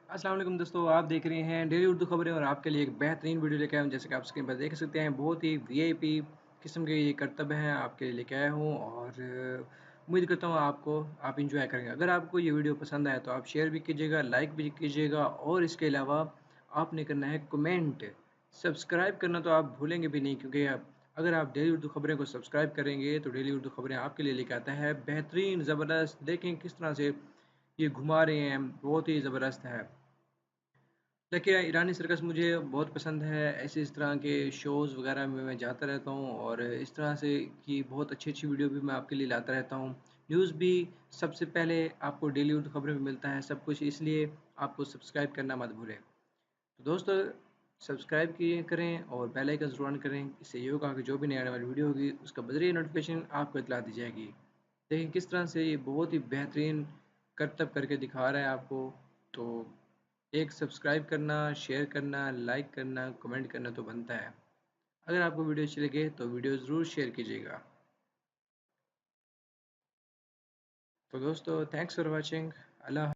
अस्सलाम वालेकुम दोस्तों, आप देख रहे हैं डेली उर्दू खबरें और आपके लिए एक बेहतरीन वीडियो लेके आया हूँ। जैसे कि आप स्क्रीन पर देख सकते हैं, बहुत ही वीआईपी किस्म के ये करतब हैं आपके लिए लेके आया हूँ और उम्मीद करता हूँ आप इंजॉय करेंगे। अगर आपको ये वीडियो पसंद आए तो आप शेयर भी कीजिएगा, लाइक भी कीजिएगा और इसके अलावा आपने करना है कमेंट। सब्सक्राइब करना तो आप भूलेंगे भी नहीं, क्योंकि अगर आप डेली उर्दू खबरें को सब्सक्राइब करेंगे तो डेली उर्दू खबरें आपके लिए लेके आता है बेहतरीन, ज़बरदस्त। देखें किस तरह से ये घुमा रहे हैं, बहुत ही ज़बरदस्त है। देखिए, ईरानी सर्कस मुझे बहुत पसंद है। ऐसे इस तरह के शोज़ वग़ैरह में मैं जाता रहता हूँ और इस तरह से की बहुत अच्छी-अच्छी वीडियो भी मैं आपके लिए लाता रहता हूँ। न्यूज़ भी सबसे पहले आपको डेली उर्दू खबरें में मिलता है सब कुछ, इसलिए आपको सब्सक्राइब करना मत भूलें। तो दोस्तों, सब्सक्राइब किए करें और बेल आइकन ज़रूर ऑन करें। इससे ये होगा कि जो भी नई आने वाली वीडियो होगी उसका बज़रिया नोटिफिकेशन आपको इत्तला दी जाएगी। देखिए किस तरह से ये बहुत ही बेहतरीन करतब करके दिखा रहा है आपको। तो एक सब्सक्राइब करना, शेयर करना, लाइक करना, कमेंट करना तो बनता है। अगर आपको वीडियो अच्छी लगे तो वीडियो ज़रूर शेयर कीजिएगा। तो दोस्तों, थैंक्स फॉर वॉचिंग। अल्लाह